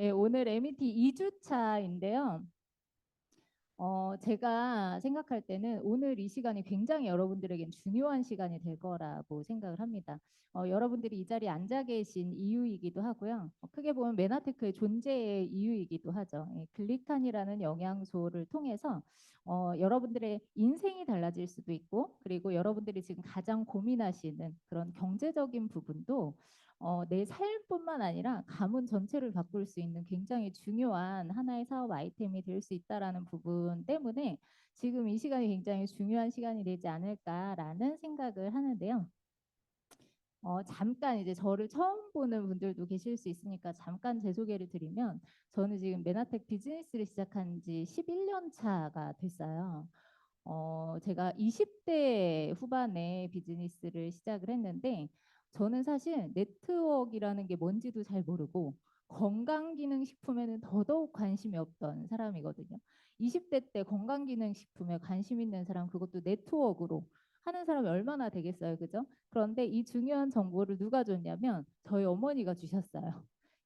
예, 오늘 MET 2주차인데요. 제가 생각할 때는 오늘 이 시간이 굉장히 여러분들에겐 중요한 시간이 될 거라고 생각을 합니다. 여러분들이 이 자리에 앉아 계신 이유이기도 하고요. 크게 보면 메나테크의 존재의 이유이기도 하죠. 예, 글리칸이라는 영양소를 통해서 여러분들의 인생이 달라질 수도 있고, 그리고 여러분들이 지금 가장 고민하시는 그런 경제적인 부분도 내 삶뿐만 아니라 가문 전체를 바꿀 수 있는 굉장히 중요한 하나의 사업 아이템이 될 수 있다라는 부분 때문에 지금 이 시간이 굉장히 중요한 시간이 되지 않을까라는 생각을 하는데요. 잠깐 이제 저를 처음 보는 분들도 계실 수 있으니까 잠깐 제 소개를 드리면 저는 지금 메나텍 비즈니스를 시작한 지 11년 차가 됐어요. 제가 20대 후반에 비즈니스를 시작을 했는데 저는 사실 네트워크라는 게 뭔지도 잘 모르고 건강기능식품에는 더더욱 관심이 없던 사람이거든요. 20대 때 건강기능식품에 관심 있는 사람 그것도 네트워크로 하는 사람이 얼마나 되겠어요, 그죠? 그런데 이 중요한 정보를 누가 줬냐면 저희 어머니가 주셨어요.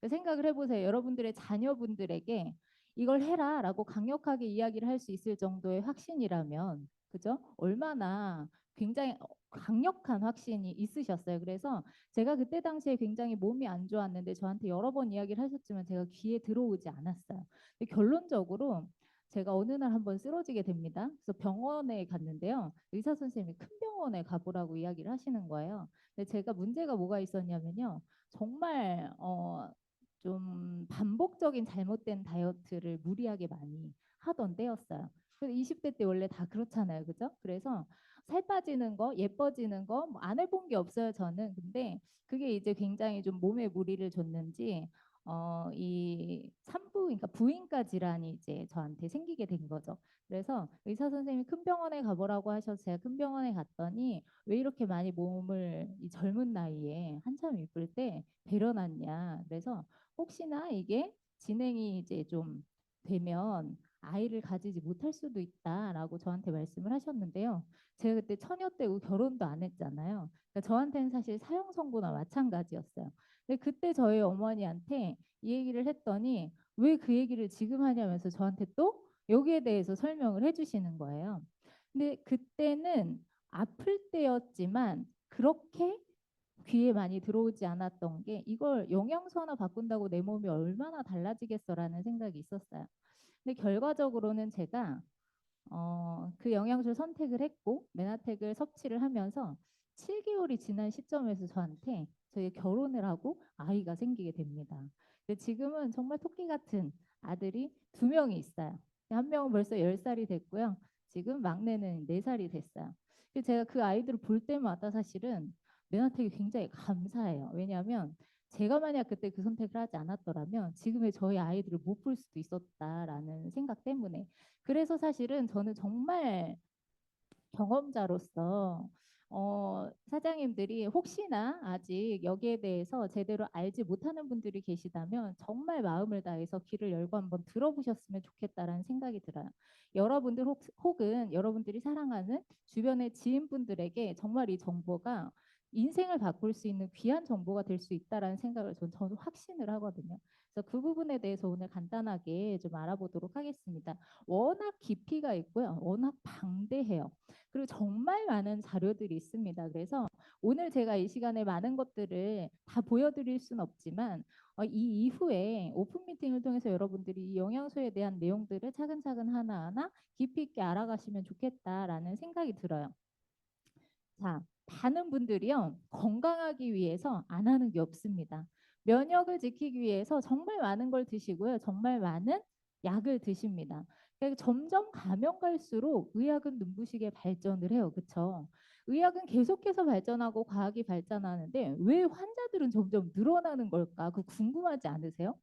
생각을 해보세요. 여러분들의 자녀분들에게 이걸 해라라고 강력하게 이야기를 할 수 있을 정도의 확신이라면, 그죠? 얼마나 굉장히 강력한 확신이 있으셨어요. 그래서 제가 그때 당시에 굉장히 몸이 안 좋았는데 저한테 여러 번 이야기를 하셨지만 제가 귀에 들어오지 않았어요. 근데 결론적으로 제가 어느 날 한번 쓰러지게 됩니다. 그래서 병원에 갔는데요. 의사 선생님이 큰 병원에 가보라고 이야기를 하시는 거예요. 근데 제가 문제가 뭐가 있었냐면요. 정말 좀 반복적인 잘못된 다이어트를 무리하게 많이 하던 때였어요. 그래서 20대 때 원래 다 그렇잖아요. 그죠? 그래서 살 빠지는 거, 예뻐지는 거, 뭐 안 해본 게 없어요, 저는. 근데 그게 이제 굉장히 좀 몸에 무리를 줬는지, 이 산부, 그러니까 부인과 질환이 이제 저한테 생기게 된 거죠. 그래서 의사 선생님이 큰 병원에 가보라고 하셔서 제가 큰 병원에 갔더니 왜 이렇게 많이 몸을 이 젊은 나이에 한참 이쁠 때 데려놨냐. 그래서 혹시나 이게 진행이 이제 좀 되면 아이를 가지지 못할 수도 있다라고 저한테 말씀을 하셨는데요. 제가 그때 처녀 때고 결혼도 안 했잖아요. 그러니까 저한테는 사실 사형 선고나 마찬가지였어요. 근데 그때 저희 어머니한테 이 얘기를 했더니 왜 그 얘기를 지금 하냐면서 저한테 또 여기에 대해서 설명을 해주시는 거예요. 근데 그때는 아플 때였지만 그렇게 귀에 많이 들어오지 않았던 게 이걸 영양소 하나 바꾼다고 내 몸이 얼마나 달라지겠어라는 생각이 있었어요. 근데 결과적으로는 제가 그 영양소를 선택을 했고 메나텍을 섭취를 하면서 7개월이 지난 시점에서 저한테 저희 결혼을 하고 아이가 생기게 됩니다. 근데 지금은 정말 토끼 같은 아들이 두 명이 있어요. 한 명은 벌써 10살이 됐고요. 지금 막내는 4살이 됐어요. 그래서 제가 그 아이들을 볼 때마다 사실은 메나텍이 굉장히 감사해요. 왜냐하면 제가 만약 그때 그 선택을 하지 않았더라면 지금의 저희 아이들을 못 볼 수도 있었다라는 생각 때문에 그래서 사실은 저는 정말 경험자로서 사장님들이 혹시나 아직 여기에 대해서 제대로 알지 못하는 분들이 계시다면 정말 마음을 다해서 귀를 열고 한번 들어보셨으면 좋겠다라는 생각이 들어요. 여러분들 혹은 여러분들이 사랑하는 주변의 지인분들에게 정말 이 정보가 인생을 바꿀 수 있는 귀한 정보가 될 수 있다라는 생각을 저는 확신을 하거든요. 그래서 그 부분에 대해서 오늘 간단하게 좀 알아보도록 하겠습니다. 워낙 깊이가 있고요. 워낙 방대해요. 그리고 정말 많은 자료들이 있습니다. 그래서 오늘 제가 이 시간에 많은 것들을 다 보여드릴 수는 없지만 이 이후에 오픈 미팅을 통해서 여러분들이 이 영양소에 대한 내용들을 차근차근 하나하나 깊이 있게 알아가시면 좋겠다라는 생각이 들어요. 자, 많은 분들이요, 건강하기 위해서 안 하는 게 없습니다. 면역을 지키기 위해서 정말 많은 걸 드시고요. 정말 많은 약을 드십니다. 그러니까 점점 가면 갈수록 의학은 눈부시게 발전을 해요. 그렇죠? 의학은 계속해서 발전하고 과학이 발전하는데 왜 환자들은 점점 늘어나는 걸까? 그 궁금하지 않으세요?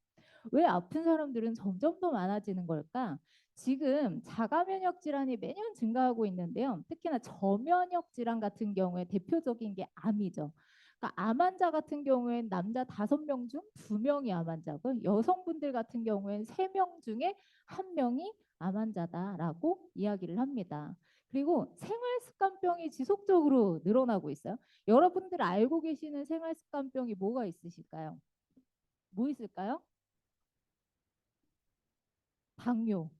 왜 아픈 사람들은 점점 더 많아지는 걸까? 지금 자가 면역 질환이 매년 증가하고 있는데요. 특히나 저면역 질환 같은 경우에 대표적인 게 암이죠. 그러니까 암 환자 같은 경우엔 남자 5명 중 2명이 암 환자고 여성분들 같은 경우엔 3명 중에 1명이 암 환자다라고 이야기를 합니다. 그리고 생활 습관병이 지속적으로 늘어나고 있어요. 여러분들 알고 계시는 생활 습관병이 뭐가 있으실까요? 뭐 있을까요? 당뇨,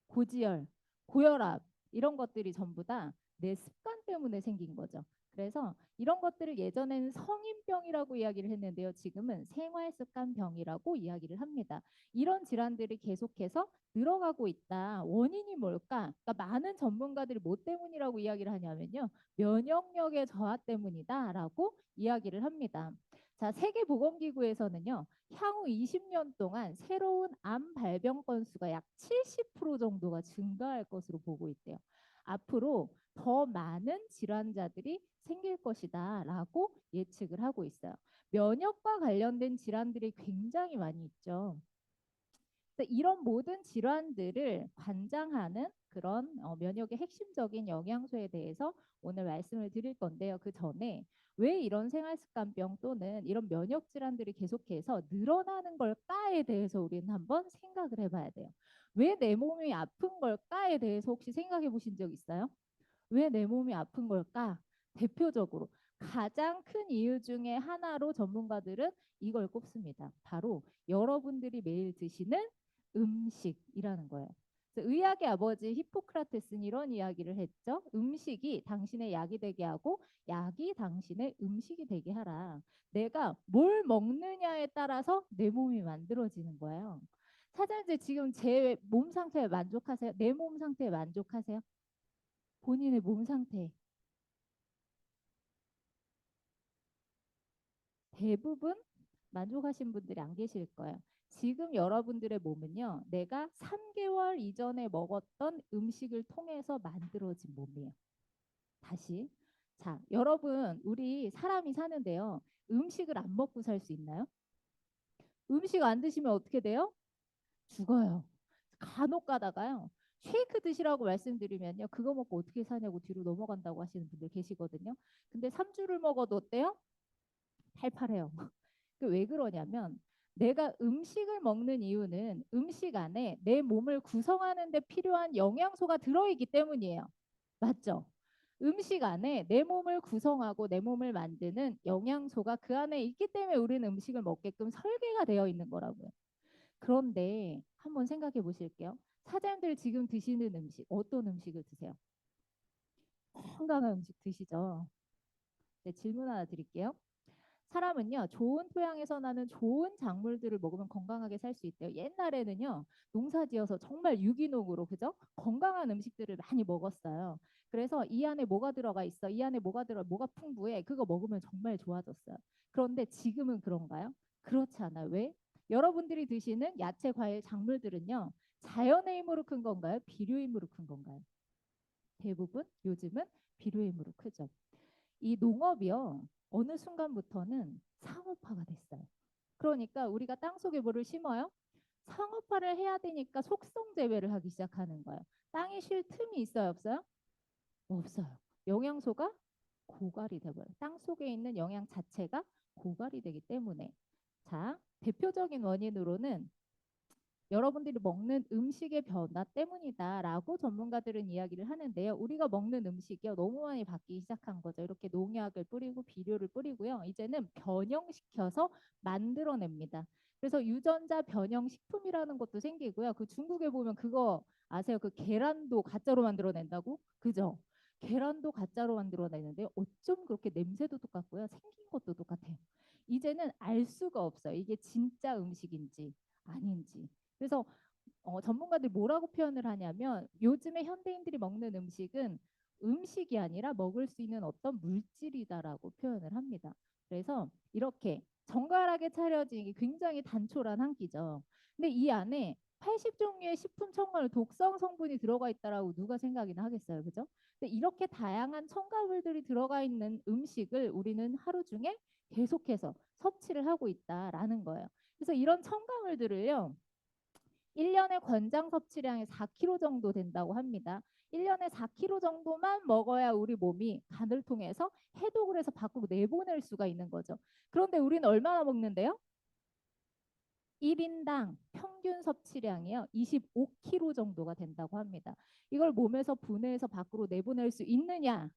고지혈, 고혈압 이런 것들이 전부 다 내 습관 때문에 생긴 거죠. 그래서 이런 것들을 예전에는 성인병이라고 이야기를 했는데요. 지금은 생활습관병이라고 이야기를 합니다. 이런 질환들이 계속해서 늘어가고 있다. 원인이 뭘까? 그러니까 많은 전문가들이 뭐 때문이라고 이야기를 하냐면요. 면역력의 저하 때문이다라고 이야기를 합니다. 자, 세계보건기구에서는요. 향후 20년 동안 새로운 암 발병 건수가 약 70% 정도가 증가할 것으로 보고 있대요. 앞으로 더 많은 질환자들이 생길 것이다라고 예측을 하고 있어요. 면역과 관련된 질환들이 굉장히 많이 있죠. 이런 모든 질환들을 관장하는 그런 면역의 핵심적인 영양소에 대해서 오늘 말씀을 드릴 건데요. 그 전에 왜 이런 생활습관병 또는 이런 면역 질환들이 계속해서 늘어나는 걸까에 대해서 우리는 한번 생각을 해봐야 돼요. 왜 내 몸이 아픈 걸까에 대해서 혹시 생각해 보신 적 있어요? 왜 내 몸이 아픈 걸까? 대표적으로 가장 큰 이유 중에 하나로 전문가들은 이걸 꼽습니다. 바로 여러분들이 매일 드시는 음식이라는 거예요. 그래서 의학의 아버지 히포크라테스는 이런 이야기를 했죠. 음식이 당신의 약이 되게 하고 약이 당신의 음식이 되게 하라. 내가 뭘 먹느냐에 따라서 내 몸이 만들어지는 거예요. 사장님 지금 제 몸 상태에 만족하세요? 내 몸 상태에 만족하세요? 본인의 몸 상태 대부분 만족하신 분들이 안 계실 거예요. 지금 여러분들의 몸은요, 내가 3개월 이전에 먹었던 음식을 통해서 만들어진 몸이에요. 다시. 자, 여러분, 우리 사람이 사는데요. 음식을 안 먹고 살 수 있나요? 음식 안 드시면 어떻게 돼요? 죽어요. 간혹 가다가요. 쉐이크 드시라고 말씀드리면요. 그거 먹고 어떻게 사냐고 뒤로 넘어간다고 하시는 분들 계시거든요. 근데 3주를 먹어도 어때요? 팔팔해요. 왜 그러냐면 내가 음식을 먹는 이유는 음식 안에 내 몸을 구성하는 데 필요한 영양소가 들어있기 때문이에요. 맞죠? 음식 안에 내 몸을 구성하고 내 몸을 만드는 영양소가 그 안에 있기 때문에 우리는 음식을 먹게끔 설계가 되어 있는 거라고요. 그런데 한번 생각해 보실게요. 사장님들 지금 드시는 음식 어떤 음식을 드세요? 건강한 음식 드시죠? 네, 질문 하나 드릴게요. 사람은요, 좋은 토양에서 나는 좋은 작물들을 먹으면 건강하게 살 수 있대요. 옛날에는요, 농사 지어서 정말 유기농으로, 그죠? 건강한 음식들을 많이 먹었어요. 그래서 이 안에 뭐가 들어가 있어? 이 안에 뭐가 풍부해? 그거 먹으면 정말 좋아졌어요. 그런데 지금은 그런가요? 그렇지 않아요. 왜? 여러분들이 드시는 야채, 과일, 작물들은요, 자연의 힘으로 큰 건가요? 비료 힘으로 큰 건가요? 대부분 요즘은 비료 힘으로 크죠. 이 농업이요. 어느 순간부터는 상업화가 됐어요. 그러니까 우리가 땅속에 뭐를 심어요? 상업화를 해야 되니까 속성 제외를 하기 시작하는 거예요. 땅에 쉴 틈이 있어요, 없어요? 없어요. 영양소가 고갈이 돼버려요. 땅 속에 있는 영양 자체가 고갈이 되기 때문에. 자, 대표적인 원인으로는 여러분들이 먹는 음식의 변화 때문이다라고 전문가들은 이야기를 하는데요. 우리가 먹는 음식이요 너무 많이 바뀌기 시작한 거죠. 이렇게 농약을 뿌리고 비료를 뿌리고요. 이제는 변형시켜서 만들어냅니다. 그래서 유전자 변형 식품이라는 것도 생기고요. 그 중국에 보면 그거 아세요? 그 계란도 가짜로 만들어낸다고? 그죠? 계란도 가짜로 만들어내는데 어쩜 그렇게 냄새도 똑같고요. 생긴 것도 똑같아요. 이제는 알 수가 없어요. 이게 진짜 음식인지 아닌지. 그래서 전문가들이 뭐라고 표현을 하냐면 요즘에 현대인들이 먹는 음식은 음식이 아니라 먹을 수 있는 어떤 물질이다라고 표현을 합니다. 그래서 이렇게 정갈하게 차려진 게 굉장히 단촐한 한 끼죠. 근데 이 안에 80종류의 식품 첨가물 독성 성분이 들어가 있다라고 누가 생각이나 하겠어요. 그죠? 근데 이렇게 다양한 첨가물들이 들어가 있는 음식을 우리는 하루 중에 계속해서 섭취를 하고 있다라는 거예요. 그래서 이런 첨가물들을요. 1년의 권장 섭취량이 4kg 정도 된다고 합니다. 1년에 4kg 정도만 먹어야 우리 몸이 간을 통해서 해독을 해서 밖으로 내보낼 수가 있는 거죠. 그런데 우리는 얼마나 먹는데요? 1인당 평균 섭취량이요. 25kg 정도가 된다고 합니다. 이걸 몸에서 분해해서 밖으로 내보낼 수 있느냐?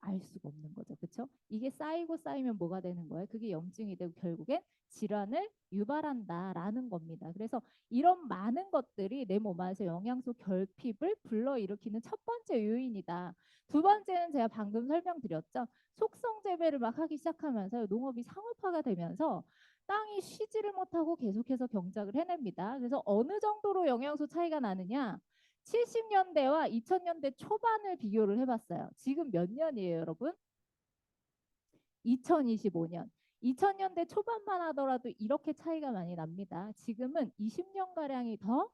알 수가 없는 거죠. 그렇죠? 이게 쌓이고 쌓이면 뭐가 되는 거예요? 그게 염증이 되고 결국엔 질환을 유발한다라는 겁니다. 그래서 이런 많은 것들이 내 몸 안에서 영양소 결핍을 불러일으키는 첫 번째 요인이다. 두 번째는 제가 방금 설명드렸죠. 속성 재배를 막 하기 시작하면서 농업이 상업화가 되면서 땅이 쉬지를 못하고 계속해서 경작을 해냅니다. 그래서 어느 정도로 영양소 차이가 나느냐? 70년대와 2000년대 초반을 비교를 해봤어요. 지금 몇 년이에요, 여러분? 2025년. 2000년대 초반만 하더라도 이렇게 차이가 많이 납니다. 지금은 20년가량이 더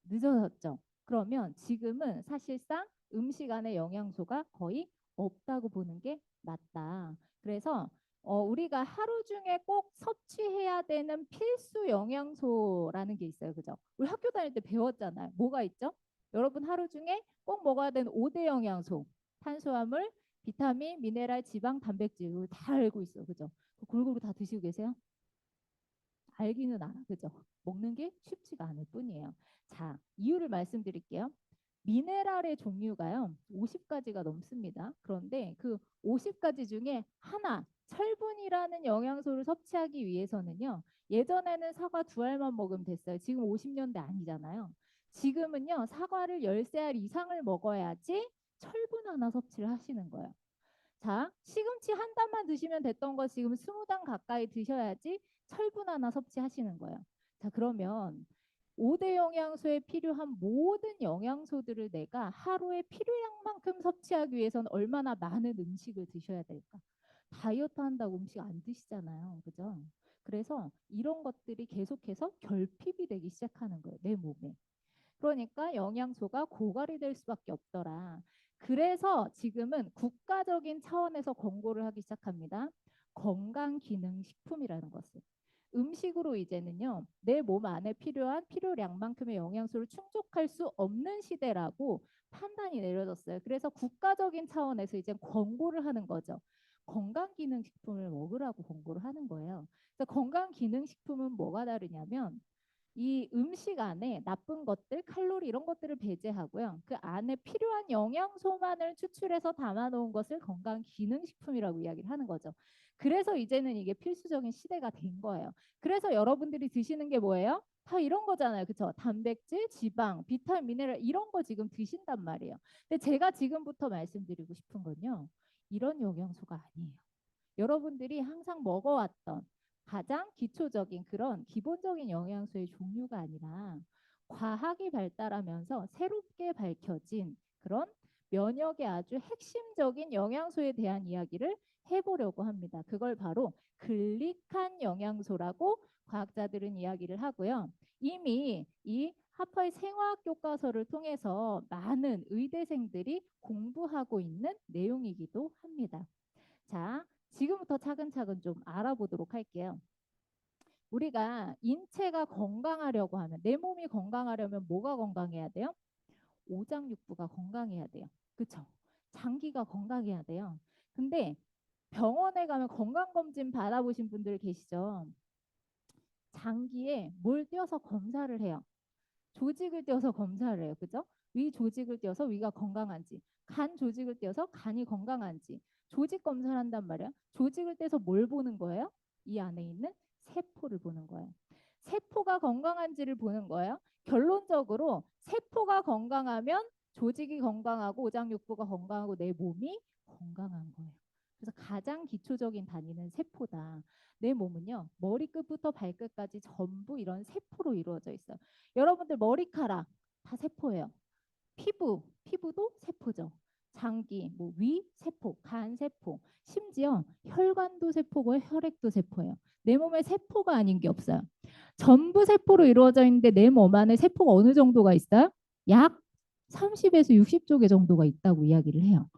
늦어졌죠. 그러면 지금은 사실상 음식 안에 영양소가 거의 없다고 보는 게 맞다. 그래서 우리가 하루 중에 꼭 섭취해야 되는 필수 영양소라는 게 있어요. 그죠? 우리 학교 다닐 때 배웠잖아요. 뭐가 있죠? 여러분 하루 중에 꼭 먹어야 되는 5대 영양소. 탄수화물, 비타민, 미네랄, 지방, 단백질. 다 알고 있어. 그죠? 골고루 다 드시고 계세요? 알기는 알아. 그죠? 먹는 게 쉽지가 않을 뿐이에요. 자, 이유를 말씀드릴게요. 미네랄의 종류가요, 50가지가 넘습니다. 그런데 그 50가지 중에 하나, 철분이라는 영양소를 섭취하기 위해서는요, 예전에는 사과 2알만 먹으면 됐어요. 지금 50년대 아니잖아요. 지금은요, 사과를 13알 이상을 먹어야지 철분 하나 섭취를 하시는 거예요. 자, 시금치 한 단만 드시면 됐던 거 지금 20단 가까이 드셔야지 철분 하나 섭취하시는 거예요. 자, 그러면 5대 영양소에 필요한 모든 영양소들을 내가 하루에 필요량만큼 섭취하기 위해서는 얼마나 많은 음식을 드셔야 될까? 다이어트 한다고 음식 안 드시잖아요. 그죠? 그래서 이런 것들이 계속해서 결핍이 되기 시작하는 거예요. 내 몸에. 그러니까 영양소가 고갈이 될 수밖에 없더라. 그래서 지금은 국가적인 차원에서 권고를 하기 시작합니다. 건강기능식품이라는 것을. 음식으로 이제는요, 내 몸 안에 필요한 필요량만큼의 영양소를 충족할 수 없는 시대라고 판단이 내려졌어요. 그래서 국가적인 차원에서 이제 권고를 하는 거죠. 건강기능식품을 먹으라고 권고를 하는 거예요. 그래서 건강기능식품은 뭐가 다르냐면 이 음식 안에 나쁜 것들, 칼로리 이런 것들을 배제하고요. 그 안에 필요한 영양소만을 추출해서 담아놓은 것을 건강기능식품이라고 이야기를 하는 거죠. 그래서 이제는 이게 필수적인 시대가 된 거예요. 그래서 여러분들이 드시는 게 뭐예요? 다 이런 거잖아요. 그렇죠? 단백질, 지방, 비타민, 미네랄 이런 거 지금 드신단 말이에요. 근데 제가 지금부터 말씀드리고 싶은 건요. 이런 영양소가 아니에요. 여러분들이 항상 먹어왔던 가장 기초적인 그런 기본적인 영양소의 종류가 아니라 과학이 발달하면서 새롭게 밝혀진 그런 면역의 아주 핵심적인 영양소에 대한 이야기를 해보려고 합니다. 그걸 바로 글리칸 영양소라고 과학자들은 이야기를 하고요. 이미 이 하퍼의 생화학 교과서를 통해서 많은 의대생들이 공부하고 있는 내용이기도 합니다. 자, 지금부터 차근차근 좀 알아보도록 할게요. 우리가 인체가 건강하려고 하면, 내 몸이 건강하려면 뭐가 건강해야 돼요? 오장육부가 건강해야 돼요. 그쵸? 장기가 건강해야 돼요. 근데 병원에 가면 건강검진 받아보신 분들 계시죠? 장기에 뭘 띄어서 검사를 해요. 조직을 띄어서 검사를 해요. 그죠? 위 조직을 띄어서 위가 건강한지, 간 조직을 띄어서 간이 건강한지, 조직 검사를 한단 말이야. 조직을 떼서 뭘 보는 거예요? 이 안에 있는 세포를 보는 거예요. 세포가 건강한지를 보는 거예요. 결론적으로 세포가 건강하면 조직이 건강하고 오장육부가 건강하고 내 몸이 건강한 거예요. 그래서 가장 기초적인 단위는 세포다. 내 몸은요, 머리끝부터 발끝까지 전부 이런 세포로 이루어져 있어요. 여러분들 머리카락 다 세포예요. 피부도 세포죠. 장기, 뭐 위 세포, 간 세포, 심지어 혈관도 세포고 혈액도 세포예요. 내 몸에 세포가 아닌 게 없어요. 전부 세포로 이루어져 있는데 내 몸 안에 세포가 어느 정도가 있어요? 약 30에서 60조 개 정도가 있다고 이야기를 해요.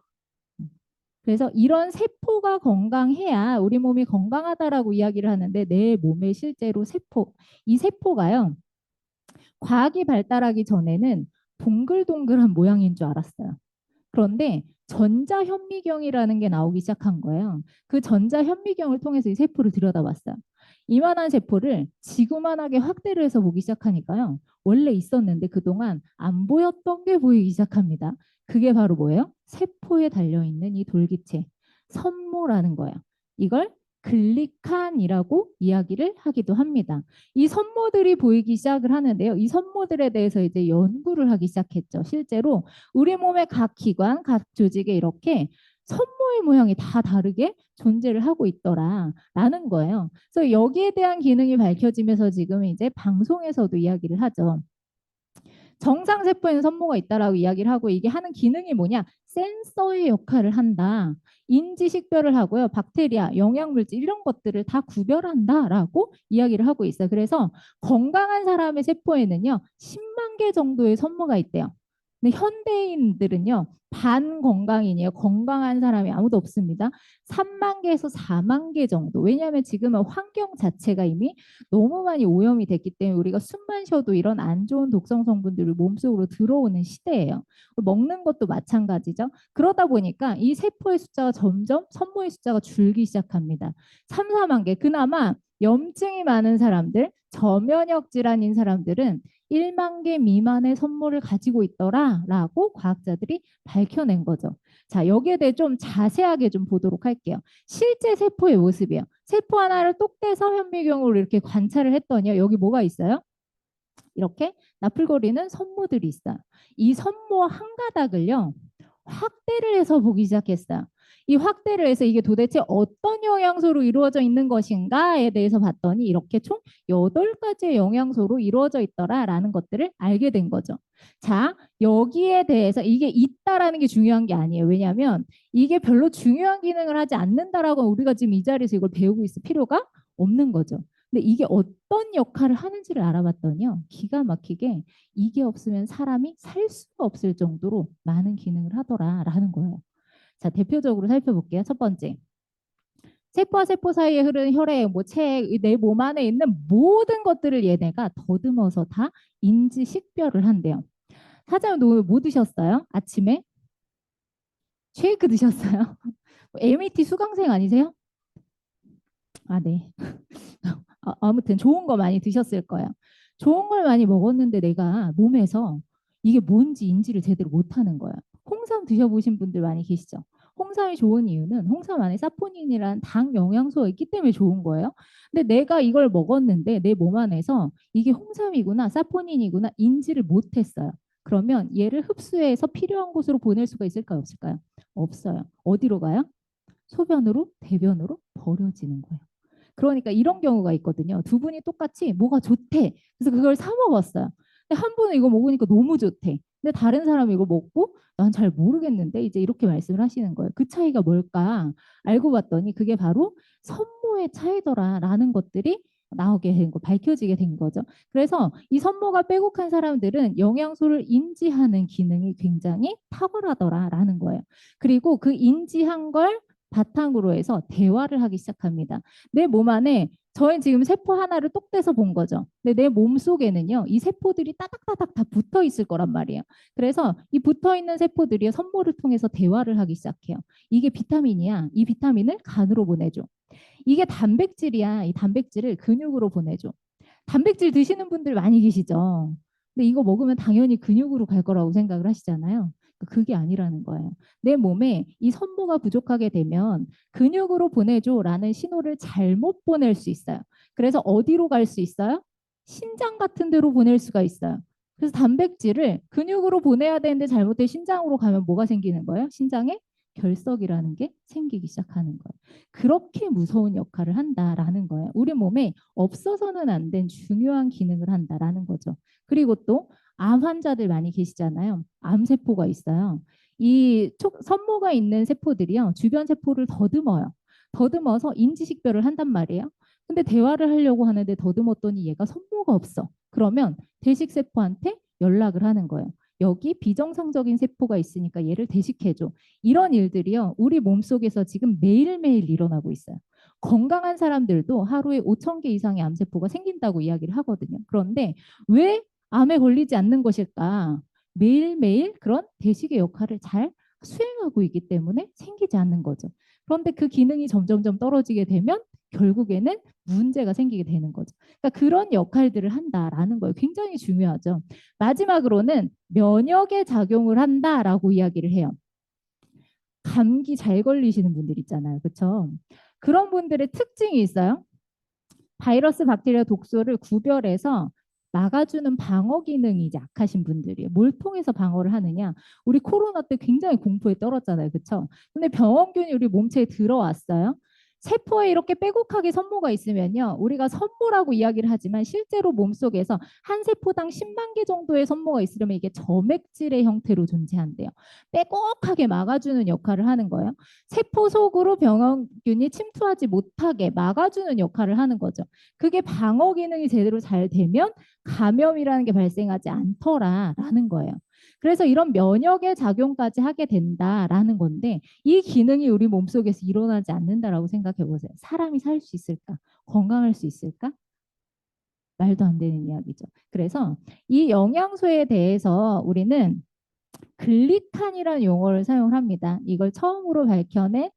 그래서 이런 세포가 건강해야 우리 몸이 건강하다라고 이야기를 하는데 내 몸에 실제로 이 세포가요. 과학이 발달하기 전에는 동글동글한 모양인 줄 알았어요. 그런데 전자현미경이라는 게 나오기 시작한 거예요. 그 전자현미경을 통해서 이 세포를 들여다봤어요. 이만한 세포를 지구만하게 확대를 해서 보기 시작하니까요. 원래 있었는데 그동안 안 보였던 게 보이기 시작합니다. 그게 바로 뭐예요? 세포에 달려있는 이 돌기체, 선모라는 거예요. 이걸 글리칸이라고 이야기를 하기도 합니다. 이 선모들이 보이기 시작을 하는데요. 이 선모들에 대해서 이제 연구를 하기 시작했죠. 실제로 우리 몸의 각 기관, 각 조직에 이렇게 선모의 모양이 다 다르게 존재를 하고 있더라라는 거예요. 그래서 여기에 대한 기능이 밝혀지면서 지금 이제 방송에서도 이야기를 하죠. 정상 세포에는 선모가 있다라고 이야기를 하고 이게 하는 기능이 뭐냐? 센서의 역할을 한다. 인지 식별을 하고요. 박테리아, 영양물질 이런 것들을 다 구별한다라고 이야기를 하고 있어요. 그래서 건강한 사람의 세포에는요. 10만 개 정도의 선모가 있대요. 근데 현대인들은요. 반건강인이에요. 건강한 사람이 아무도 없습니다. 3만 개에서 4만 개 정도. 왜냐하면 지금은 환경 자체가 이미 너무 많이 오염이 됐기 때문에 우리가 숨만 쉬어도 이런 안 좋은 독성 성분들이 몸속으로 들어오는 시대예요. 먹는 것도 마찬가지죠. 그러다 보니까 이 세포의 숫자가 점점 선모의 숫자가 줄기 시작합니다. 3, 4만 개. 그나마 염증이 많은 사람들, 저면역 질환인 사람들은 1만 개 미만의 선모를 가지고 있더라라고 과학자들이 밝혀낸 거죠. 자, 여기에 대해 좀 자세하게 좀 보도록 할게요. 실제 세포의 모습이에요. 세포 하나를 똑 떼서 현미경으로 이렇게 관찰을 했더니 여기 뭐가 있어요? 이렇게 나풀거리는 선모들이 있어요. 이 선모 한 가닥을요. 확대를 해서 보기 시작했어요. 이 확대를 해서 이게 도대체 어떤 영양소로 이루어져 있는 것인가에 대해서 봤더니 이렇게 총 8가지의 영양소로 이루어져 있더라라는 것들을 알게 된 거죠. 자, 여기에 대해서 이게 있다라는 게 중요한 게 아니에요. 왜냐하면 이게 별로 중요한 기능을 하지 않는다라고 우리가 지금 이 자리에서 이걸 배우고 있을 필요가 없는 거죠. 근데 이게 어떤 역할을 하는지를 알아봤더니요. 기가 막히게 이게 없으면 사람이 살 수가 없을 정도로 많은 기능을 하더라라는 거예요. 자, 대표적으로 살펴볼게요. 첫 번째. 세포와 세포 사이에 흐르는 혈액, 내 몸 안에 있는 모든 것들을 얘네가 더듬어서 다 인지 식별을 한대요. 사장님 오늘 뭐 드셨어요? 아침에? 쉐이크 드셨어요? MAT 수강생 아니세요? 아, 네. 아무튼 좋은 거 많이 드셨을 거예요. 좋은 걸 많이 먹었는데 내가 몸에서 이게 뭔지 인지를 제대로 못하는 거예요. 홍삼 드셔보신 분들 많이 계시죠? 홍삼이 좋은 이유는 홍삼 안에 사포닌이라는 당 영양소가 있기 때문에 좋은 거예요. 근데 내가 이걸 먹었는데 내 몸 안에서 이게 홍삼이구나, 사포닌이구나 인지를 못했어요. 그러면 얘를 흡수해서 필요한 곳으로 보낼 수가 있을까요? 없을까요? 없어요. 어디로 가요? 소변으로, 대변으로 버려지는 거예요. 그러니까 이런 경우가 있거든요. 두 분이 똑같이 뭐가 좋대. 그래서 그걸 사 먹었어요. 근데 한 분은 이거 먹으니까 너무 좋대. 근데 다른 사람이 이거 먹고 난 잘 모르겠는데 이제 이렇게 말씀을 하시는 거예요. 그 차이가 뭘까? 알고 봤더니 그게 바로 선모의 차이더라라는 것들이 나오게 된 거, 밝혀지게 된 거죠. 그래서 이 선모가 빼곡한 사람들은 영양소를 인지하는 기능이 굉장히 탁월하더라라는 거예요. 그리고 그 인지한 걸 바탕으로 해서 대화를 하기 시작합니다. 내 몸 안에 저희 지금 세포 하나를 똑 떼서 본 거죠. 근데 내 몸 속에는요, 이 세포들이 따닥따닥 다 붙어 있을 거란 말이에요. 그래서 이 붙어 있는 세포들이 선모를 통해서 대화를 하기 시작해요. 이게 비타민이야. 이 비타민을 간으로 보내줘. 이게 단백질이야. 이 단백질을 근육으로 보내줘. 단백질 드시는 분들 많이 계시죠. 근데 이거 먹으면 당연히 근육으로 갈 거라고 생각을 하시잖아요. 그게 아니라는 거예요. 내 몸에 이 선모가 부족하게 되면 근육으로 보내줘라는 신호를 잘못 보낼 수 있어요. 그래서 어디로 갈 수 있어요? 신장 같은 데로 보낼 수가 있어요. 그래서 단백질을 근육으로 보내야 되는데 잘못된 신장으로 가면 뭐가 생기는 거예요? 신장에 결석이라는 게 생기기 시작하는 거예요. 그렇게 무서운 역할을 한다라는 거예요. 우리 몸에 없어서는 안 된 중요한 기능을 한다라는 거죠. 그리고 또 암 환자들 많이 계시잖아요. 암세포가 있어요. 이 선모가 있는 세포들이요. 주변 세포를 더듬어요. 더듬어서 인지식별을 한단 말이에요. 근데 대화를 하려고 하는데 더듬었더니 얘가 선모가 없어. 그러면 대식세포한테 연락을 하는 거예요. 여기 비정상적인 세포가 있으니까 얘를 대식해줘. 이런 일들이요. 우리 몸속에서 지금 매일매일 일어나고 있어요. 건강한 사람들도 하루에 5천 개 이상의 암세포가 생긴다고 이야기를 하거든요. 그런데 왜 암에 걸리지 않는 것일까? 매일매일 그런 대식의 역할을 잘 수행하고 있기 때문에 생기지 않는 거죠. 그런데 그 기능이 점점점 떨어지게 되면 결국에는 문제가 생기게 되는 거죠. 그러니까 그런 역할들을 한다라는 거예요. 굉장히 중요하죠. 마지막으로는 면역에 작용을 한다라고 이야기를 해요. 감기 잘 걸리시는 분들 있잖아요. 그렇죠? 그런 분들의 특징이 있어요. 바이러스, 박테리아, 독소를 구별해서 막아주는 방어 기능이 이제 약하신 분들이에요. 뭘 통해서 방어를 하느냐? 우리 코로나 때 굉장히 공포에 떨었잖아요. 그렇죠? 근데 병원균이 우리 몸체에 들어왔어요. 세포에 이렇게 빼곡하게 선모가 있으면요. 우리가 선모라고 이야기를 하지만 실제로 몸속에서 한 세포당 10만 개 정도의 선모가 있으려면 이게 점액질의 형태로 존재한대요. 빼곡하게 막아주는 역할을 하는 거예요. 세포 속으로 병원균이 침투하지 못하게 막아주는 역할을 하는 거죠. 그게 방어 기능이 제대로 잘 되면 감염이라는 게 발생하지 않더라라는 거예요. 그래서 이런 면역의 작용까지 하게 된다라는 건데 이 기능이 우리 몸속에서 일어나지 않는다라고 생각해 보세요. 사람이 살 수 있을까? 건강할 수 있을까? 말도 안 되는 이야기죠. 그래서 이 영양소에 대해서 우리는 글리칸이라는 용어를 사용을 합니다. 이걸 처음으로 밝혀낸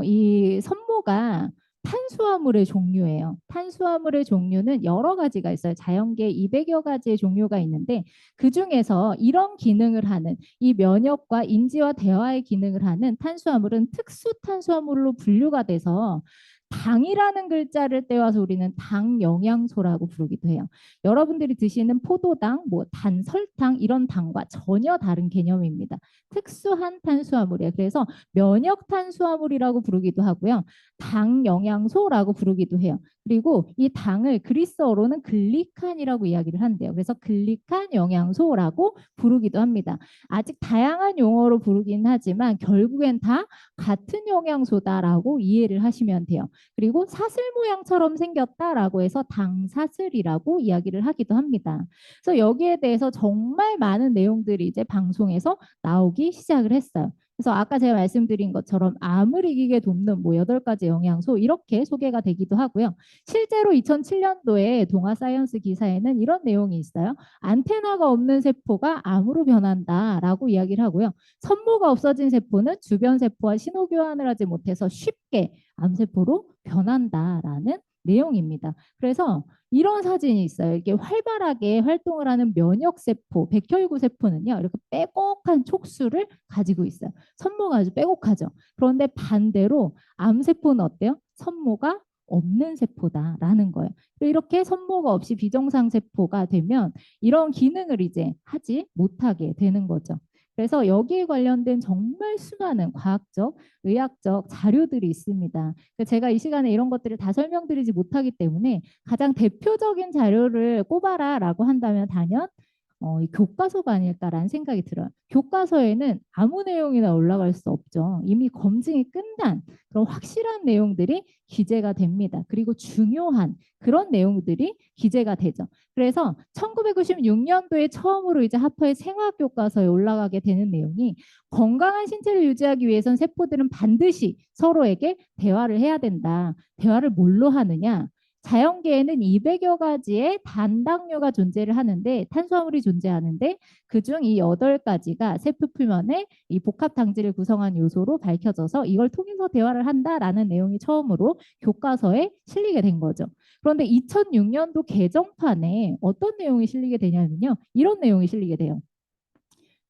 이 선모가 탄수화물의 종류예요. 탄수화물의 종류는 여러 가지가 있어요. 자연계에 200여 가지의 종류가 있는데 그중에서 이런 기능을 하는 이 면역과 인지와 대화의 기능을 하는 탄수화물은 특수 탄수화물로 분류가 돼서 당이라는 글자를 떼와서 우리는 당 영양소라고 부르기도 해요. 여러분들이 드시는 포도당, 뭐 단, 설탕 이런 당과 전혀 다른 개념입니다. 특수한 탄수화물이에요. 그래서 면역 탄수화물이라고 부르기도 하고요. 당 영양소라고 부르기도 해요. 그리고 이 당을 그리스어로는 글리칸이라고 이야기를 한대요. 그래서 글리칸 영양소라고 부르기도 합니다. 아직 다양한 용어로 부르긴 하지만 결국엔 다 같은 영양소다라고 이해를 하시면 돼요. 그리고 사슬 모양처럼 생겼다라고 해서 당사슬이라고 이야기를 하기도 합니다. 그래서 여기에 대해서 정말 많은 내용들이 이제 방송에서 나오기 시작을 했어요. 그래서 아까 제가 말씀드린 것처럼 암을 이기게 돕는 뭐 8가지 영양소 이렇게 소개가 되기도 하고요. 실제로 2007년도에 동아 사이언스 기사에는 이런 내용이 있어요. 안테나가 없는 세포가 암으로 변한다라고 이야기를 하고요. 선모가 없어진 세포는 주변 세포와 신호 교환을 하지 못해서 쉽게 암세포로 변한다라는 내용입니다. 그래서 이런 사진이 있어요. 이게 활발하게 활동을 하는 면역세포, 백혈구 세포는요. 이렇게 빼곡한 촉수를 가지고 있어요. 선모가 아주 빼곡하죠. 그런데 반대로 암세포는 어때요? 선모가 없는 세포다라는 거예요. 이렇게 선모가 없이 비정상 세포가 되면 이런 기능을 이제 하지 못하게 되는 거죠. 그래서 여기에 관련된 정말 수많은 과학적, 의학적 자료들이 있습니다. 제가 이 시간에 이런 것들을 다 설명드리지 못하기 때문에 가장 대표적인 자료를 꼽아라라고 한다면 단연 이 교과서가 아닐까라는 생각이 들어요. 교과서에는 아무 내용이나 올라갈 수 없죠. 이미 검증이 끝난 그런 확실한 내용들이 기재가 됩니다. 그리고 중요한 그런 내용들이 기재가 되죠. 그래서 1996년도에 처음으로 이제 하퍼의 생화교과서에 올라가게 되는 내용이 건강한 신체를 유지하기 위해선 세포들은 반드시 서로에게 대화를 해야 된다. 대화를 뭘로 하느냐? 자연계에는 200여 가지의 단당류가 존재를 하는데 탄수화물이 존재하는데 그중 이 8가지가 세포 표면의 이 복합 당질을 구성한 요소로 밝혀져서 이걸 통해서 대화를 한다라는 내용이 처음으로 교과서에 실리게 된 거죠. 그런데 2006년도 개정판에 어떤 내용이 실리게 되냐면요. 이런 내용이 실리게 돼요.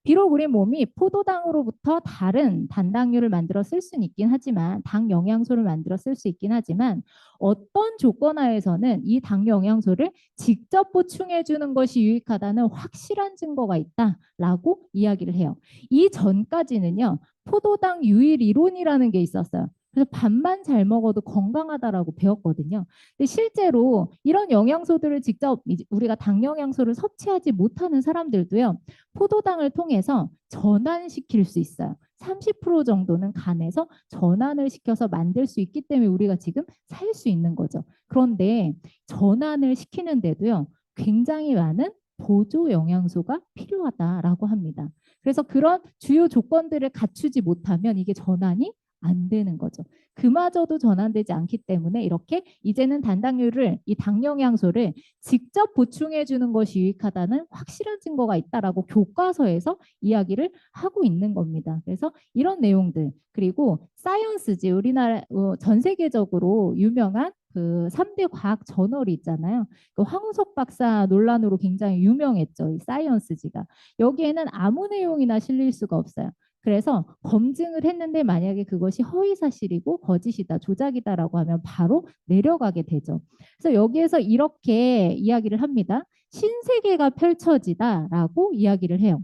비록 우리 몸이 포도당으로부터 다른 단당류를 만들어 쓸 수는 있긴 하지만 당 영양소를 만들어 쓸 수 있긴 하지만 어떤 조건 하에서는 이 당 영양소를 직접 보충해 주는 것이 유익하다는 확실한 증거가 있다라고 이야기를 해요. 이 전까지는요. 포도당 유일 이론이라는 게 있었어요. 그래서 밥만 잘 먹어도 건강하다라고 배웠거든요. 근데 실제로 이런 영양소들을 직접 우리가 당 영양소를 섭취하지 못하는 사람들도요. 포도당을 통해서 전환시킬 수 있어요. 30% 정도는 간에서 전환을 시켜서 만들 수 있기 때문에 우리가 지금 살 수 있는 거죠. 그런데 전환을 시키는데도요. 굉장히 많은 보조 영양소가 필요하다라고 합니다. 그래서 그런 주요 조건들을 갖추지 못하면 이게 전환이 안 되는 거죠. 그마저도 전환되지 않기 때문에 이렇게 이제는 단당류를 이 당 영양소를 직접 보충해 주는 것이 유익하다는 확실한 증거가 있다라고 교과서에서 이야기를 하고 있는 겁니다. 그래서 이런 내용들 그리고 사이언스지 우리나라 전 세계적으로 유명한 그 3대 과학 저널이 있잖아요. 그 황우석 박사 논란으로 굉장히 유명했죠. 이 사이언스지가. 여기에는 아무 내용이나 실릴 수가 없어요. 그래서 검증을 했는데 만약에 그것이 허위 사실이고 거짓이다, 조작이다라고 하면 바로 내려가게 되죠. 그래서 여기에서 이렇게 이야기를 합니다. 신세계가 펼쳐지다라고 이야기를 해요.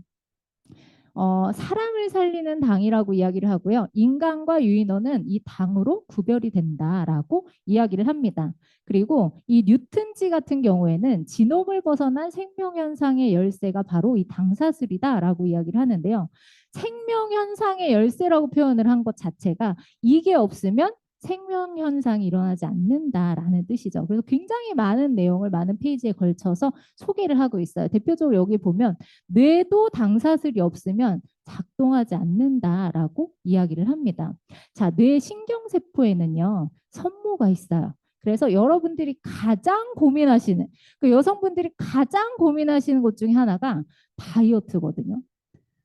사람을 살리는 당이라고 이야기를 하고요. 인간과 유인원은 이 당으로 구별이 된다라고 이야기를 합니다. 그리고 이 뉴튼지 같은 경우에는 지놈을 벗어난 생명현상의 열쇠가 바로 이 당사슬이다라고 이야기를 하는데요. 생명현상의 열쇠라고 표현을 한 것 자체가 이게 없으면 생명 현상이 일어나지 않는다라는 뜻이죠. 그래서 굉장히 많은 내용을 많은 페이지에 걸쳐서 소개를 하고 있어요. 대표적으로 여기 보면 뇌도 당사슬이 없으면 작동하지 않는다라고 이야기를 합니다. 자, 뇌 신경세포에는요, 선모가 있어요. 그래서 여러분들이 가장 고민하시는, 그 여성분들이 가장 고민하시는 것 중에 하나가 다이어트거든요.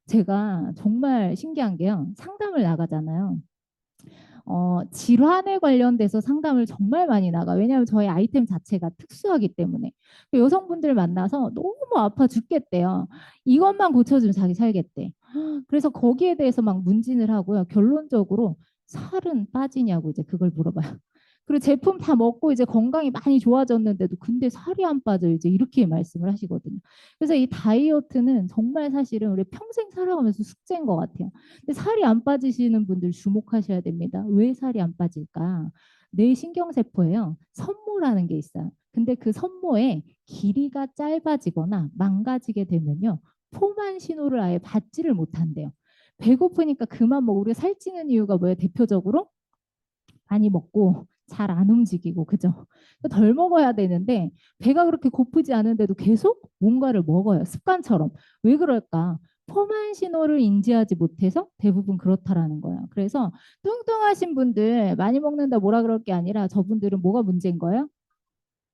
제가 정말 신기한 게요, 상담을 나가잖아요. 질환에 관련돼서 상담을 정말 많이 나가. 왜냐하면 저희 아이템 자체가 특수하기 때문에. 여성분들 만나서 너무 아파 죽겠대요. 이것만 고쳐주면 자기 살겠대. 그래서 거기에 대해서 막 문진을 하고요. 결론적으로 살은 빠지냐고 이제 그걸 물어봐요. 그리고 제품 다 먹고 이제 건강이 많이 좋아졌는데도 근데 살이 안 빠져 이제 이렇게 말씀을 하시거든요. 그래서 이 다이어트는 정말 사실은 우리 평생 살아가면서 숙제인 것 같아요. 근데 살이 안 빠지시는 분들 주목하셔야 됩니다. 왜 살이 안 빠질까? 뇌 신경세포에요. 선모라는 게 있어요. 근데 그 선모의 길이가 짧아지거나 망가지게 되면요. 포만 신호를 아예 받지를 못한대요. 배고프니까 그만 먹고 우리가 살찌는 이유가 뭐예요? 대표적으로 많이 먹고 잘 안 움직이고 그죠? 덜 먹어야 되는데 배가 그렇게 고프지 않은데도 계속 뭔가를 먹어요. 습관처럼. 왜 그럴까? 포만 신호를 인지하지 못해서 대부분 그렇다라는 거예요. 그래서 뚱뚱하신 분들 많이 먹는다 뭐라 그럴 게 아니라 저분들은 뭐가 문제인 거예요?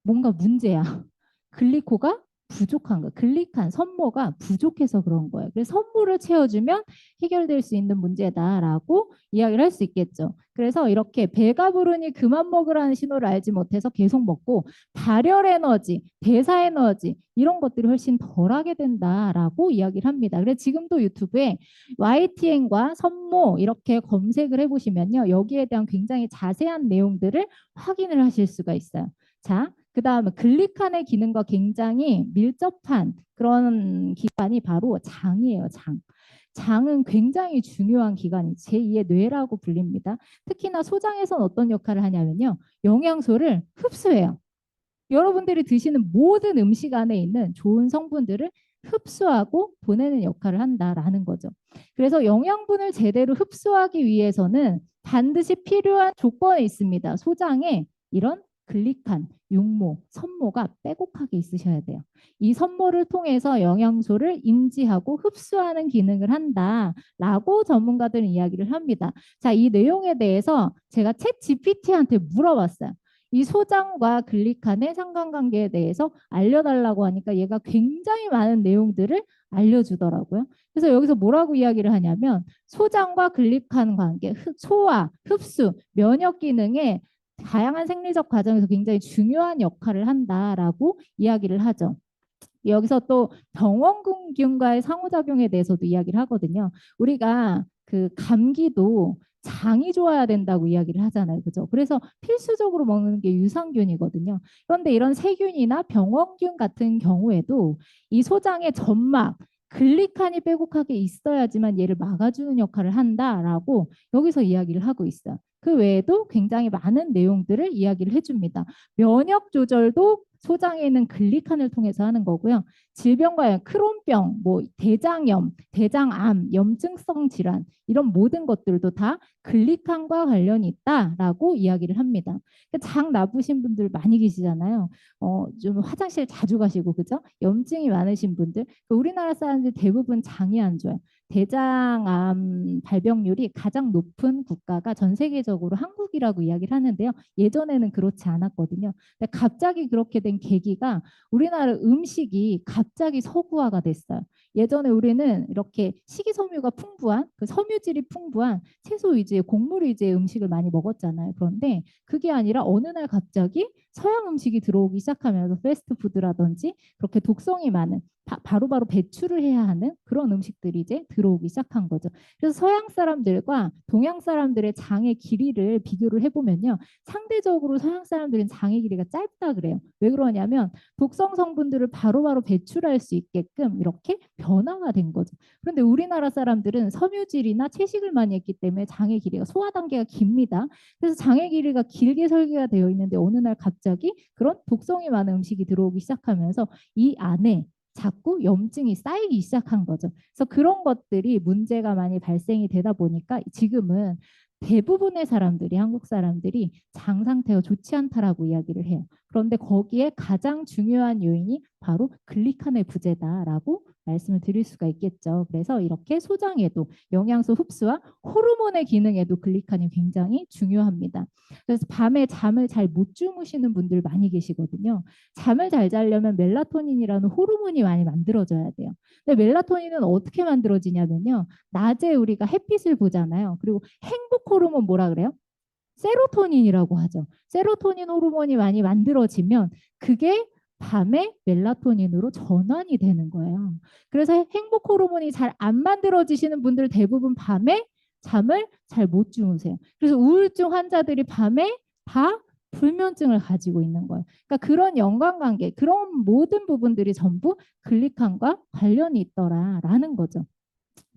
뭔가 문제야. 글리코가 부족한 거, 글리칸, 선모가 부족해서 그런 거예요. 그래서 선모를 채워주면 해결될 수 있는 문제다라고 이야기를 할 수 있겠죠. 그래서 이렇게 배가 부르니 그만 먹으라는 신호를 알지 못해서 계속 먹고 발열 에너지, 대사 에너지 이런 것들이 훨씬 덜하게 된다라고 이야기를 합니다. 그래서 지금도 유튜브에 YTN과 선모 이렇게 검색을 해보시면요. 여기에 대한 굉장히 자세한 내용들을 확인을 하실 수가 있어요. 자, 그 다음에 글리칸의 기능과 굉장히 밀접한 그런 기관이 바로 장이에요, 장. 장은 굉장히 중요한 기관이 제2의 뇌라고 불립니다. 특히나 소장에서는 어떤 역할을 하냐면요. 영양소를 흡수해요. 여러분들이 드시는 모든 음식 안에 있는 좋은 성분들을 흡수하고 보내는 역할을 한다라는 거죠. 그래서 영양분을 제대로 흡수하기 위해서는 반드시 필요한 조건이 있습니다. 소장에 이런 글리칸, 육모, 선모가 빼곡하게 있으셔야 돼요. 이 선모를 통해서 영양소를 인지하고 흡수하는 기능을 한다라고 전문가들은 이야기를 합니다. 자, 이 내용에 대해서 제가 챗 GPT한테 물어봤어요. 이 소장과 글리칸의 상관관계에 대해서 알려달라고 하니까 얘가 굉장히 많은 내용들을 알려주더라고요. 그래서 여기서 뭐라고 이야기를 하냐면 소장과 글리칸 관계, 소화, 흡수, 면역 기능에 다양한 생리적 과정에서 굉장히 중요한 역할을 한다라고 이야기를 하죠. 여기서 또 병원균과의 상호작용에 대해서도 이야기를 하거든요. 우리가 그 감기도 장이 좋아야 된다고 이야기를 하잖아요. 그죠? 그래서 필수적으로 먹는 게 유산균이거든요. 그런데 이런 세균이나 병원균 같은 경우에도 이 소장의 점막, 글리칸이 빼곡하게 있어야지만 얘를 막아주는 역할을 한다라고 여기서 이야기를 하고 있어요. 그 외에도 굉장히 많은 내용들을 이야기를 해줍니다. 면역 조절도 소장에 있는 글리칸을 통해서 하는 거고요. 질병과 크론병, 뭐 대장염, 대장암, 염증성 질환 이런 모든 것들도 다 글리칸과 관련이 있다라고 이야기를 합니다. 장 나쁘신 분들 많이 계시잖아요. 좀 화장실 자주 가시고 그죠? 염증이 많으신 분들. 우리나라 사람들 대부분 장이 안 좋아요. 대장암 발병률이 가장 높은 국가가 전 세계적으로 한국이라고 이야기를 하는데요. 예전에는 그렇지 않았거든요. 근데 갑자기 그렇게 된 계기가 우리나라 음식이 갑자기 서구화가 됐어요. 예전에 우리는 이렇게 식이섬유가 풍부한 그 섬유질이 풍부한 채소 위주의 곡물 위주의 음식을 많이 먹었잖아요. 그런데 그게 아니라 어느 날 갑자기 서양 음식이 들어오기 시작하면서 패스트푸드라든지 그렇게 독성이 많은 바로바로 배출을 해야 하는 그런 음식들이 이제 들어오기 시작한 거죠. 그래서 서양 사람들과 동양 사람들의 장의 길이를 비교를 해보면요. 상대적으로 서양 사람들은 장의 길이가 짧다 그래요. 왜 그러냐면 독성 성분들을 바로바로 배출할 수 있게끔 이렇게 변화가 된 거죠. 그런데 우리나라 사람들은 섬유질이나 채식을 많이 했기 때문에 장의 길이가 소화 단계가 깁니다. 그래서 장의 길이가 길게 설계가 되어 있는데 어느 날 갑자기 그런 독성이 많은 음식이 들어오기 시작하면서 이 안에 자꾸 염증이 쌓이기 시작한 거죠. 그래서 그런 것들이 문제가 많이 발생이 되다 보니까 지금은 대부분의 사람들이 한국 사람들이 장 상태가 좋지 않다라고 이야기를 해요. 그런데 거기에 가장 중요한 요인이 바로 글리칸의 부재다라고 말씀을 드릴 수가 있겠죠. 그래서 이렇게 소장에도 영양소 흡수와 호르몬의 기능에도 글리칸이 굉장히 중요합니다. 그래서 밤에 잠을 잘 못 주무시는 분들 많이 계시거든요. 잠을 잘 자려면 멜라토닌이라는 호르몬이 많이 만들어져야 돼요. 근데 멜라토닌은 어떻게 만들어지냐면요. 낮에 우리가 햇빛을 보잖아요. 그리고 행복 호르몬 뭐라 그래요? 세로토닌이라고 하죠. 세로토닌 호르몬이 많이 만들어지면 그게 밤에 멜라토닌으로 전환이 되는 거예요. 그래서 행복 호르몬이 잘 안 만들어지시는 분들 대부분 밤에 잠을 잘 못 주무세요. 그래서 우울증 환자들이 밤에 다 불면증을 가지고 있는 거예요. 그러니까 그런 연관관계, 그런 모든 부분들이 전부 글리칸과 관련이 있더라라는 거죠.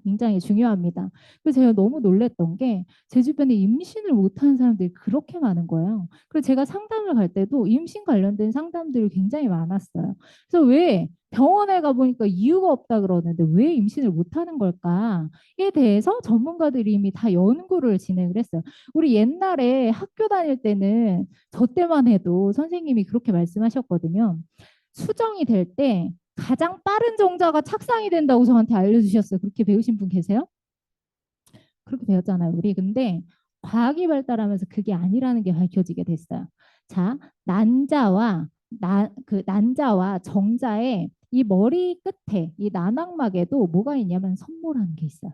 굉장히 중요합니다. 그래서 제가 너무 놀랬던 게 제 주변에 임신을 못하는 사람들이 그렇게 많은 거예요. 그래서 제가 상담을 갈 때도 임신 관련된 상담들이 굉장히 많았어요. 그래서 왜 병원에 가보니까 이유가 없다 그러는데 왜 임신을 못하는 걸까에 대해서 전문가들이 이미 다 연구를 진행을 했어요. 우리 옛날에 학교 다닐 때는 저 때만 해도 선생님이 그렇게 말씀하셨거든요. 수정이 될 때 가장 빠른 정자가 착상이 된다고 저한테 알려주셨어요. 그렇게 배우신 분 계세요? 그렇게 배웠잖아요, 우리. 근데 과학이 발달하면서 그게 아니라는 게 밝혀지게 됐어요. 자, 난자와 정자의 이 머리 끝에 이 나낙막에도 뭐가 있냐면 선모라는 게 있어요.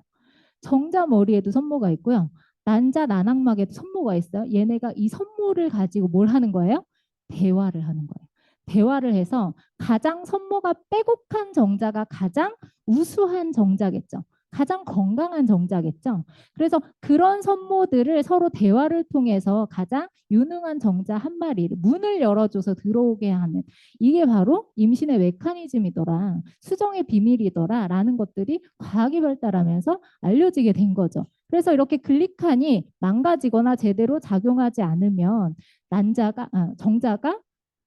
정자 머리에도 선모가 있고요. 난자 나낙막에도 선모가 있어요. 얘네가 이 선모를 가지고 뭘 하는 거예요? 대화를 하는 거예요. 대화를 해서 가장 선모가 빼곡한 정자가 가장 우수한 정자겠죠. 가장 건강한 정자겠죠. 그래서 그런 선모들을 서로 대화를 통해서 가장 유능한 정자 한 마리를 문을 열어줘서 들어오게 하는 이게 바로 임신의 메커니즘이더라. 수정의 비밀이더라라는 것들이 과학이 발달하면서 알려지게 된 거죠. 그래서 이렇게 글리칸이 망가지거나 제대로 작용하지 않으면 정자가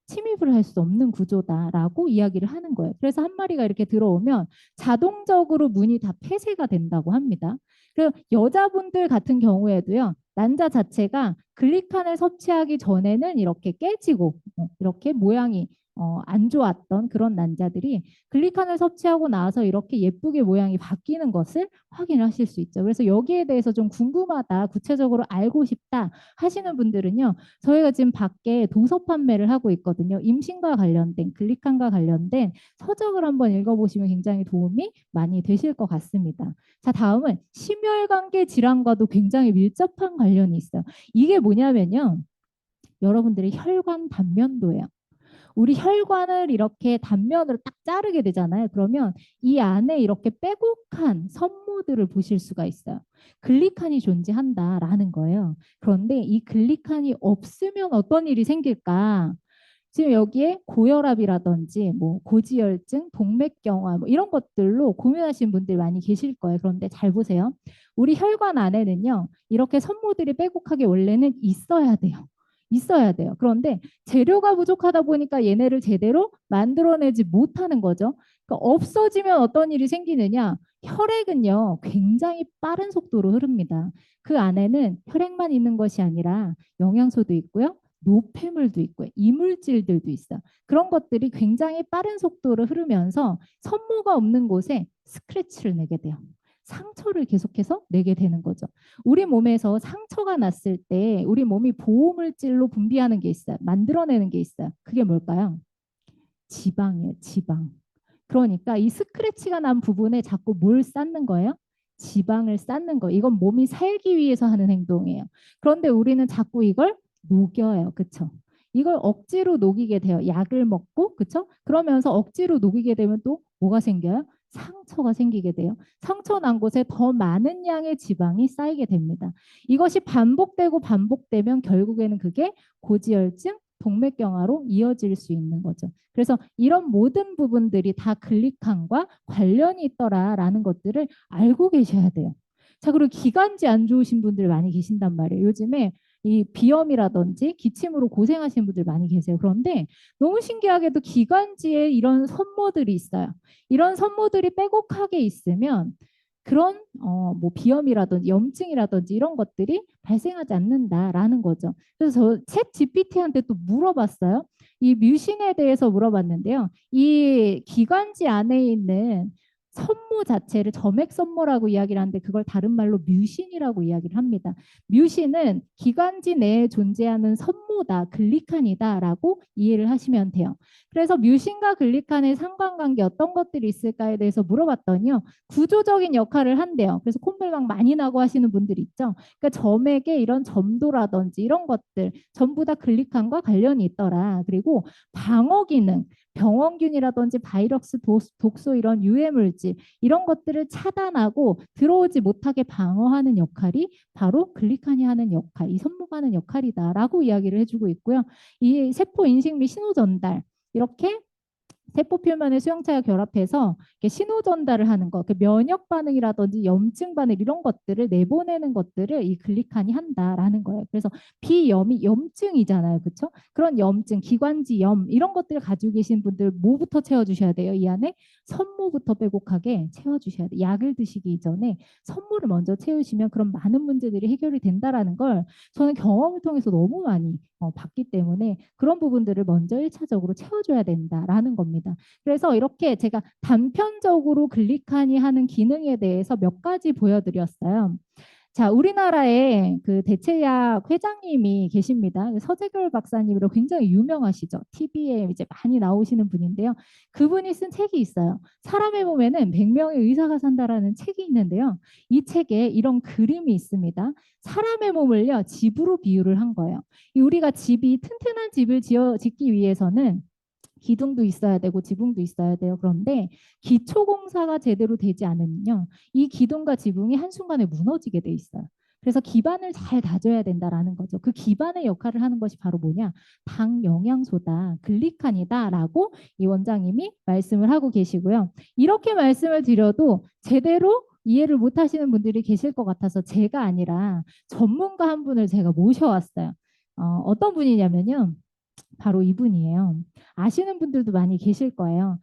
침입을 할 수 없는 구조다라고 이야기를 하는 거예요. 그래서 한 마리가 이렇게 들어오면 자동적으로 문이 다 폐쇄가 된다고 합니다. 그리고 여자분들 같은 경우에도요. 난자 자체가 글리칸을 섭취하기 전에는 이렇게 깨지고 이렇게 모양이 안 좋았던 그런 난자들이 글리칸을 섭취하고 나서 이렇게 예쁘게 모양이 바뀌는 것을 확인하실 수 있죠. 그래서 여기에 대해서 좀 궁금하다, 구체적으로 알고 싶다 하시는 분들은요. 저희가 지금 밖에 도서 판매를 하고 있거든요. 임신과 관련된, 글리칸과 관련된 서적을 한번 읽어보시면 굉장히 도움이 많이 되실 것 같습니다. 자, 다음은 심혈관계 질환과도 굉장히 밀접한 관련이 있어요. 이게 뭐냐면요. 여러분들의 혈관 단면도예요. 우리 혈관을 이렇게 단면으로 딱 자르게 되잖아요. 그러면 이 안에 이렇게 빼곡한 선모들을 보실 수가 있어요. 글리칸이 존재한다라는 거예요. 그런데 이 글리칸이 없으면 어떤 일이 생길까? 지금 여기에 고혈압이라든지 뭐 고지혈증, 동맥경화 뭐 이런 것들로 고민하시는 분들 많이 계실 거예요. 그런데 잘 보세요. 우리 혈관 안에는요. 이렇게 선모들이 빼곡하게 원래는 있어야 돼요. 있어야 돼요. 그런데 재료가 부족하다 보니까 얘네를 제대로 만들어내지 못하는 거죠. 그러니까 없어지면 어떤 일이 생기느냐? 혈액은요, 굉장히 빠른 속도로 흐릅니다. 그 안에는 혈액만 있는 것이 아니라 영양소도 있고요. 노폐물도 있고 이물질들도 있어. 그런 것들이 굉장히 빠른 속도로 흐르면서 선모가 없는 곳에 스크래치를 내게 돼요. 상처를 계속해서 내게 되는 거죠. 우리 몸에서 상처가 났을 때 우리 몸이 보호물질로 분비하는 게 있어요. 만들어내는 게 있어요. 그게 뭘까요? 지방이에요, 지방. 그러니까 이 스크래치가 난 부분에 자꾸 뭘 쌓는 거예요? 지방을 쌓는 거. 이건 몸이 살기 위해서 하는 행동이에요. 그런데 우리는 자꾸 이걸 녹여요. 그쵸? 이걸 억지로 녹이게 돼요. 약을 먹고, 그쵸? 그러면서 억지로 녹이게 되면 또 뭐가 생겨요? 상처가 생기게 돼요. 상처 난 곳에 더 많은 양의 지방이 쌓이게 됩니다. 이것이 반복되고 반복되면 결국에는 그게 고지혈증, 동맥경화로 이어질 수 있는 거죠. 그래서 이런 모든 부분들이 다 글리칸과 관련이 있더라라는 것들을 알고 계셔야 돼요. 자, 그리고 기관지 안 좋으신 분들 많이 계신단 말이에요. 요즘에 이 비염이라든지 기침으로 고생하시는 분들 많이 계세요. 그런데 너무 신기하게도 기관지에 이런 선모들이 있어요. 이런 선모들이 빼곡하게 있으면 그런 뭐 비염이라든지 염증이라든지 이런 것들이 발생하지 않는다라는 거죠. 그래서 저 챗 GPT한테 또 물어봤어요. 이 뮤신에 대해서 물어봤는데요. 이 기관지 안에 있는 선모 자체를 점액 선모라고 이야기를 하는데 그걸 다른 말로 뮤신이라고 이야기를 합니다. 뮤신은 기관지 내에 존재하는 선모다, 글리칸이다라고 이해를 하시면 돼요. 그래서 뮤신과 글리칸의 상관관계 어떤 것들이 있을까에 대해서 물어봤더니요. 구조적인 역할을 한대요. 그래서 콧물 막 많이 나고 하시는 분들 있죠. 그러니까 점액의 이런 점도라든지 이런 것들 전부 다 글리칸과 관련이 있더라. 그리고 방어 기능, 병원균이라든지 바이러스, 독소 이런 유해 물질 이런 것들을 차단하고 들어오지 못하게 방어하는 역할이 바로 글리칸이 하는 역할, 이 선모가 하는 역할이다라고 이야기를 해주고 있고요. 이 세포 인식 및 신호 전달 이렇게 세포 표면에 수용체가 결합해서 신호 전달을 하는 것, 면역 반응이라든지 염증 반응 이런 것들을 내보내는 것들을 이 글리칸이 한다라는 거예요. 그래서 비염이 염증이잖아요, 그렇죠? 그런 염증, 기관지염 이런 것들을 가지고 계신 분들 뭐부터 채워주셔야 돼요? 이 안에 선모부터 빼곡하게 채워주셔야 돼요. 약을 드시기 이전에 선모를 먼저 채우시면 그런 많은 문제들이 해결이 된다라는 걸 저는 경험을 통해서 너무 많이 봤기 때문에 그런 부분들을 먼저 1차적으로 채워줘야 된다라는 겁니다. 그래서 이렇게 제가 단편적으로 글리칸이 하는 기능에 대해서 몇 가지 보여드렸어요. 자, 우리나라에 그 대체약 회장님이 계십니다. 서재결 박사님으로 굉장히 유명하시죠. TV에 이제 많이 나오시는 분인데요. 그분이 쓴 책이 있어요. 사람의 몸에는 100명의 의사가 산다라는 책이 있는데요. 이 책에 이런 그림이 있습니다. 사람의 몸을요, 집으로 비유를 한 거예요. 우리가 집이 튼튼한 집을 짓기 위해서는 기둥도 있어야 되고 지붕도 있어야 돼요. 그런데 기초 공사가 제대로 되지 않으면요. 이 기둥과 지붕이 한순간에 무너지게 돼 있어요. 그래서 기반을 잘 다져야 된다라는 거죠. 그 기반의 역할을 하는 것이 바로 뭐냐? 당 영양소다, 글리칸이다라고 이 원장님이 말씀을 하고 계시고요. 이렇게 말씀을 드려도 제대로 이해를 못 하시는 분들이 계실 것 같아서 제가 아니라 전문가 한 분을 제가 모셔왔어요. 어떤 분이냐면요. 바로 이분이에요. 아시는 분들도 많이 계실 거예요.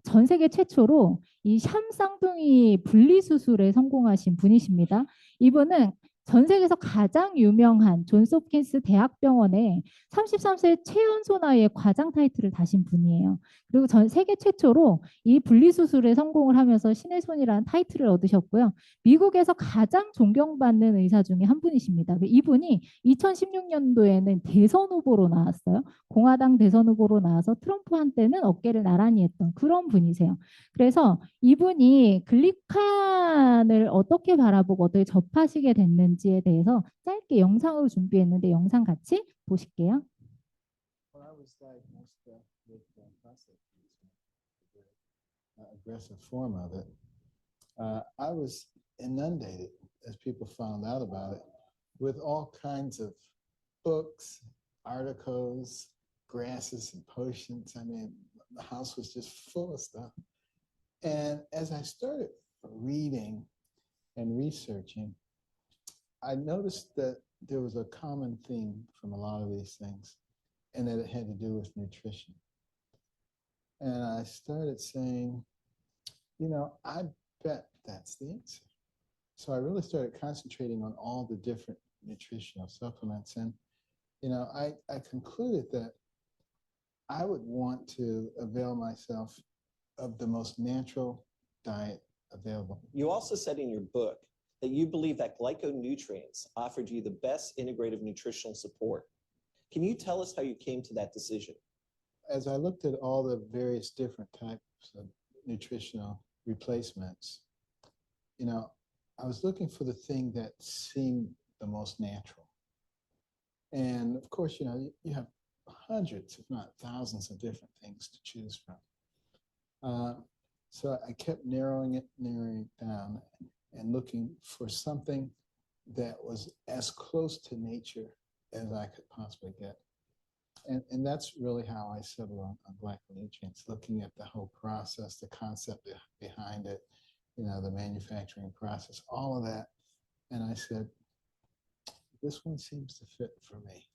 전 세계 최초로 이 샴쌍둥이 분리수술에 성공하신 분이십니다. 이분은 전 세계에서 가장 유명한 존스홉킨스 대학병원의 33세 최연소 나이에 과장 타이틀을 다신 분이에요. 그리고 전 세계 최초로 이 분리수술에 성공을 하면서 신의 손이라는 타이틀을 얻으셨고요. 미국에서 가장 존경받는 의사 중에 한 분이십니다. 이분이 2016년도에는 대선 후보로 나왔어요. 공화당 대선 후보로 나와서 트럼프한테는 어깨를 나란히 했던 그런 분이세요. 그래서 이분이 글리칸을 어떻게 바라보고 어떻게 접하시게 됐는지에 대해서 짧게 영상으로 준비했는데 영상 같이 보실게요. When I was diagnosed with prostate cancer, the aggressive form of it, I was inundated, as people found out about it, with all kinds of books, articles, grasses, and potions. I mean, the house was just full of stuff. And as I started reading and researching, I noticed that there was a common theme from a lot of these things, and that it had to do with nutrition. And I started saying, I bet that's the answer. So I really started concentrating on all the different nutritional supplements. And, I concluded that I would want to avail myself of the most natural diet available. You also said in your book that you believe that glyconutrients offered you the best integrative nutritional support. Can you tell us how you came to that decision? As I looked at all the various different types of nutritional replacements, you know, I was looking for the thing that seemed the most natural. And of course, you know, you have hundreds, if not thousands of different things to choose from. So I kept narrowing it down and looking for something that was as close to nature as I could possibly get. And that's really how I settled on glyconutrients, looking at the whole process, the concept behind it, you know, the manufacturing process, all of that. And I said, this one seems to fit for me.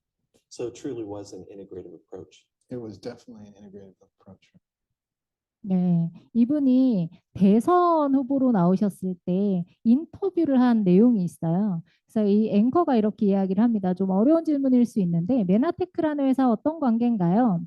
So it truly was an integrative approach. It was definitely an integrative approach. 네, 이분이 대선 후보로 나오셨을 때 인터뷰를 한 내용이 있어요. 그래서 이 앵커가 이렇게 이야기를 합니다. 좀 어려운 질문일 수 있는데 메나테크라는 회사 어떤 관계인가요?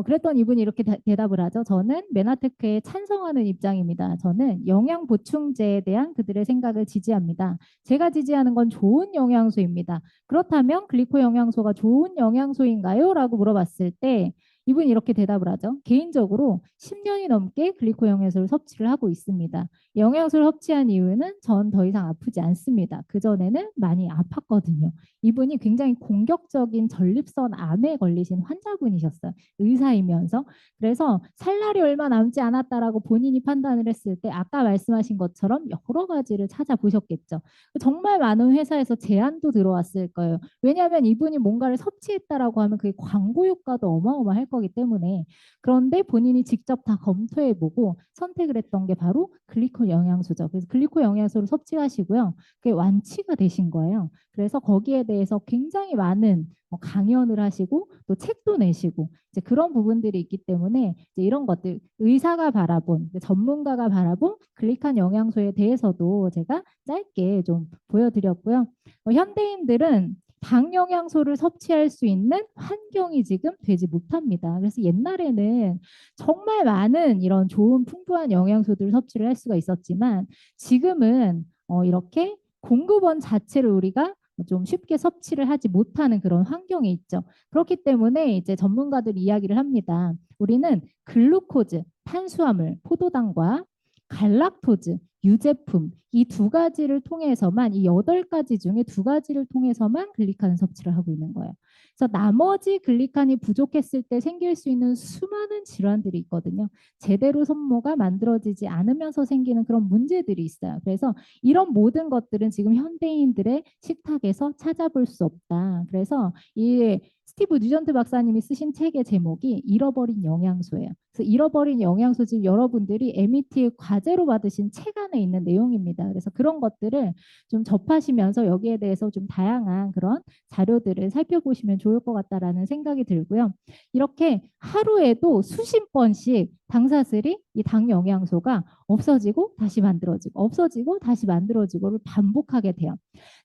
그랬더니 이분이 이렇게 대답을 하죠. 저는 메나테크에 찬성하는 입장입니다. 저는 영양 보충제에 대한 그들의 생각을 지지합니다. 제가 지지하는 건 좋은 영양소입니다. 그렇다면 글리코 영양소가 좋은 영양소인가요? 라고 물어봤을 때 이분이 이렇게 대답을 하죠. 개인적으로 10년이 넘게 글리코 영양소를 섭취를 하고 있습니다. 영양소를 섭취한 이후에는 전 더 이상 아프지 않습니다. 그전에는 많이 아팠거든요. 이분이 굉장히 공격적인 전립선 암에 걸리신 환자분이셨어요. 의사이면서. 그래서 살 날이 얼마 남지 않았다라고 본인이 판단을 했을 때 아까 말씀하신 것처럼 여러 가지를 찾아보셨겠죠. 정말 많은 회사에서 제안도 들어왔을 거예요. 왜냐하면 이분이 뭔가를 섭취했다라고 하면 그게 광고 효과도 어마어마할 거기 때문에. 그런데 본인이 직접 다 검토해보고 선택을 했던 게 바로 글리코 영양소죠. 그래서 글리코 영양소를 섭취하시고요. 그게 완치가 되신 거예요. 그래서 거기에 대해서 굉장히 많은 강연을 하시고 또 책도 내시고 이제 그런 부분들이 있기 때문에 이제 이런 것들 의사가 바라본 전문가가 바라본 글리칸 영양소에 대해서도 제가 짧게 좀 보여드렸고요. 현대인들은 당 영양소를 섭취할 수 있는 환경이 지금 되지 못합니다. 그래서 옛날에는 정말 많은 이런 좋은 풍부한 영양소들을 섭취를 할 수가 있었지만 지금은 이렇게 공급원 자체를 우리가 좀 쉽게 섭취를 하지 못하는 그런 환경이 있죠. 그렇기 때문에 이제 전문가들이 이야기를 합니다. 우리는 글루코즈, 탄수화물, 포도당과 갈락토즈, 유제품 이 두 가지를 통해서만 이 8가지 중에 2가지를 통해서만 글리칸 섭취를 하고 있는 거예요. 그래서 나머지 글리칸이 부족했을 때 생길 수 있는 수많은 질환들이 있거든요. 제대로 손모가 만들어지지 않으면서 생기는 그런 문제들이 있어요. 그래서 이런 모든 것들은 지금 현대인들의 식탁에서 찾아볼 수 없다. 그래서 이 스티브 뉴전트 박사님이 쓰신 책의 제목이 잃어버린 영양소예요. 그래서 잃어버린 영양소 지금 여러분들이 MET 과제로 받으신 책 안에 있는 내용입니다. 그래서 그런 것들을 좀 접하시면서 여기에 대해서 좀 다양한 그런 자료들을 살펴보시면 좋을 것 같다라는 생각이 들고요. 이렇게 하루에도 수십 번씩 당사슬이 이 당 영양소가 없어지고 다시 만들어지고 없어지고 다시 만들어지고를 반복하게 돼요.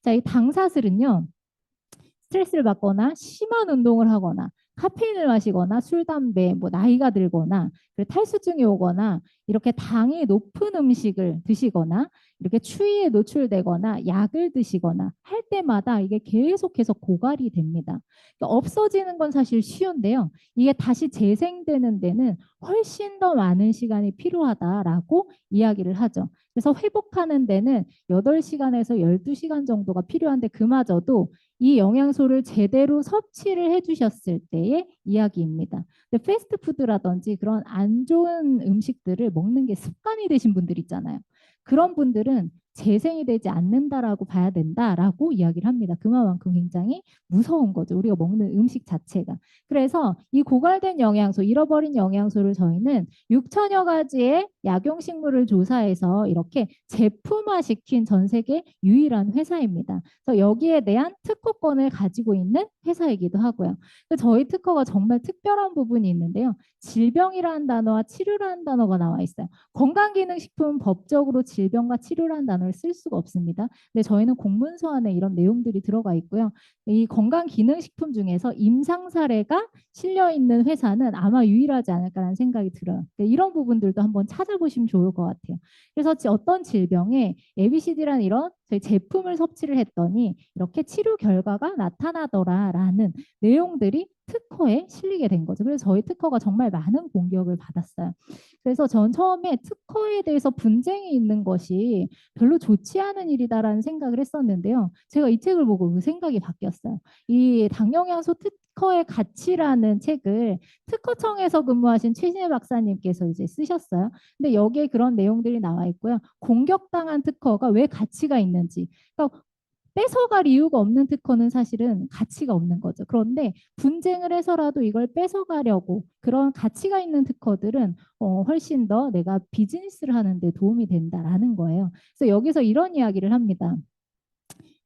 자, 이 당사슬은요. 스트레스를 받거나 심한 운동을 하거나 카페인을 마시거나 술, 담배, 뭐 나이가 들거나 탈수증이 오거나 이렇게 당이 높은 음식을 드시거나 이렇게 추위에 노출되거나 약을 드시거나 할 때마다 이게 계속해서 고갈이 됩니다. 그러니까 없어지는 건 사실 쉬운데요. 이게 다시 재생되는 데는 훨씬 더 많은 시간이 필요하다라고 이야기를 하죠. 그래서 회복하는 데는 8시간에서 12시간 정도가 필요한데 그마저도 이 영양소를 제대로 섭취를 해주셨을 때의 이야기입니다. 근데 패스트푸드라든지 그런 안 좋은 음식들을 먹는 게 습관이 되신 분들 있잖아요. 그런 분들은 재생이 되지 않는다라고 봐야 된다라고 이야기를 합니다. 그만큼 굉장히 무서운 거죠. 우리가 먹는 음식 자체가. 그래서 이 고갈된 영양소, 잃어버린 영양소를 저희는 6천여 가지의 약용식물을 조사해서 이렇게 제품화시킨 전 세계 유일한 회사입니다. 그래서 여기에 대한 특허권을 가지고 있는 회사이기도 하고요. 저희 특허가 정말 특별한 부분이 있는데요. 질병이라는 단어와 치료라는 단어가 나와 있어요. 건강기능식품은 법적으로 질병과 치료라는 단어를 단어를 쓸 수가 없습니다. 근데 저희는 공문서 안에 이런 내용들이 들어가 있고요. 이 건강기능식품 중에서 임상 사례가 실려 있는 회사는 아마 유일하지 않을까라는 생각이 들어요. 이런 부분들도 한번 찾아보시면 좋을 것 같아요. 그래서 어떤 질병에 ABCD라는 이런 저희 제품을 섭취를 했더니 이렇게 치료 결과가 나타나더라라는 내용들이 특허에 실리게 된 거죠. 그래서 저희 특허가 정말 많은 공격을 받았어요. 그래서 전 처음에 특허에 대해서 분쟁이 있는 것이 별로 좋지 않은 일이다라는 생각을 했었는데요. 제가 이 책을 보고 그 생각이 바뀌었어요. 이 당영양소 특허의 가치라는 책을 특허청에서 근무하신 최신혜 박사님께서 이제 쓰셨어요. 근데 여기에 그런 내용들이 나와 있고요. 공격당한 특허가 왜 가치가 있는지. 그러니까 뺏어갈 이유가 없는 특허는 사실은 가치가 없는 거죠. 그런데 분쟁을 해서라도 이걸 뺏어가려고 그런 가치가 있는 특허들은 훨씬 더 내가 비즈니스를 하는데 도움이 된다라는 거예요. 그래서 여기서 이런 이야기를 합니다.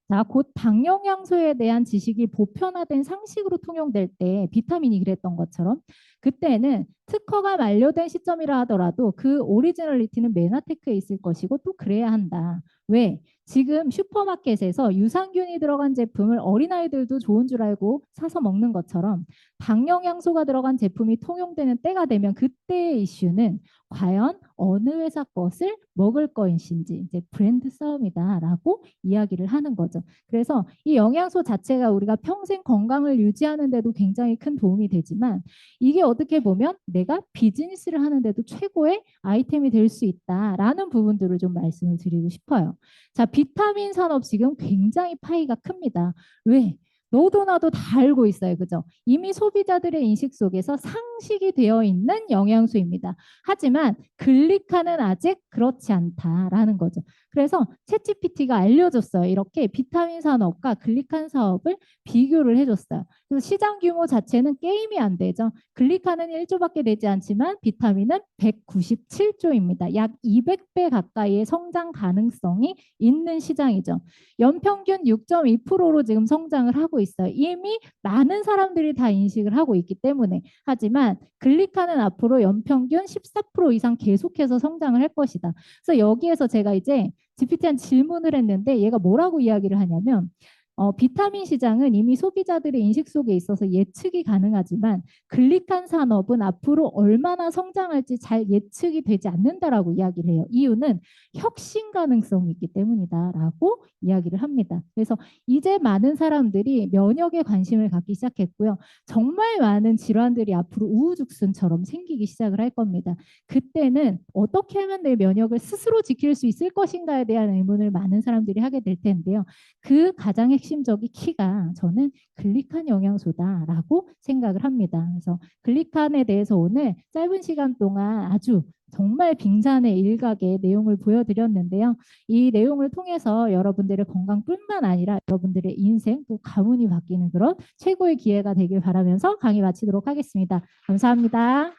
자, 곧 당영양소에 대한 지식이 보편화된 상식으로 통용될 때 비타민이 그랬던 것처럼 그때는 특허가 만료된 시점이라 하더라도 그 오리지널리티는 메나테크에 있을 것이고 또 그래야 한다. 왜? 지금 슈퍼마켓에서 유산균이 들어간 제품을 어린아이들도 좋은 줄 알고 사서 먹는 것처럼 당영양소가 들어간 제품이 통용되는 때가 되면 그때의 이슈는 과연 어느 회사 것을 먹을 것인지 이제 브랜드 싸움이다라고 이야기를 하는 거죠. 그래서 이 영양소 자체가 우리가 평생 건강을 유지하는 데도 굉장히 큰 도움이 되지만 이게 어떻게 보면 내가 비즈니스를 하는데도 최고의 아이템이 될 수 있다라는 부분들을 좀 말씀을 드리고 싶어요. 자, 비타민 산업 지금 굉장히 파이가 큽니다. 왜? 너도 나도 다 알고 있어요. 그죠? 이미 소비자들의 인식 속에서 상식이 되어 있는 영양소입니다. 하지만 글리카는 아직 그렇지 않다라는 거죠. 그래서 챗GPT가 알려줬어요. 이렇게 비타민 산업과 글리칸 사업을 비교를 해줬어요. 그래서 시장 규모 자체는 게임이 안 되죠. 글리칸은 1조밖에 되지 않지만 비타민은 197조입니다. 약 200배 가까이의 성장 가능성이 있는 시장이죠. 연평균 6.2%로 지금 성장을 하고 있어요. 이미 많은 사람들이 다 인식을 하고 있기 때문에. 하지만 글리칸은 앞으로 연평균 14% 이상 계속해서 성장을 할 것이다. 그래서 여기에서 제가 이제 GPT한테 질문을 했는데 얘가 뭐라고 이야기를 하냐면 비타민 시장은 이미 소비자들의 인식 속에 있어서 예측이 가능하지만 글리칸 산업은 앞으로 얼마나 성장할지 잘 예측이 되지 않는다라고 이야기를 해요. 이유는 혁신 가능성이 있기 때문이다라고 이야기를 합니다. 그래서 이제 많은 사람들이 면역에 관심을 갖기 시작했고요. 정말 많은 질환들이 앞으로 우후죽순처럼 생기기 시작을 할 겁니다. 그때는 어떻게 하면 내 면역을 스스로 지킬 수 있을 것인가에 대한 의문을 많은 사람들이 하게 될 텐데요. 그 가장 핵심적인 키가 저는 글리칸 영양소다라고 생각을 합니다. 그래서 글리칸에 대해서 오늘 짧은 시간 동안 아주 정말 빙산의 일각의 내용을 보여드렸는데요. 이 내용을 통해서 여러분들의 건강뿐만 아니라 여러분들의 인생 또 가문이 바뀌는 그런 최고의 기회가 되길 바라면서 강의 마치도록 하겠습니다. 감사합니다.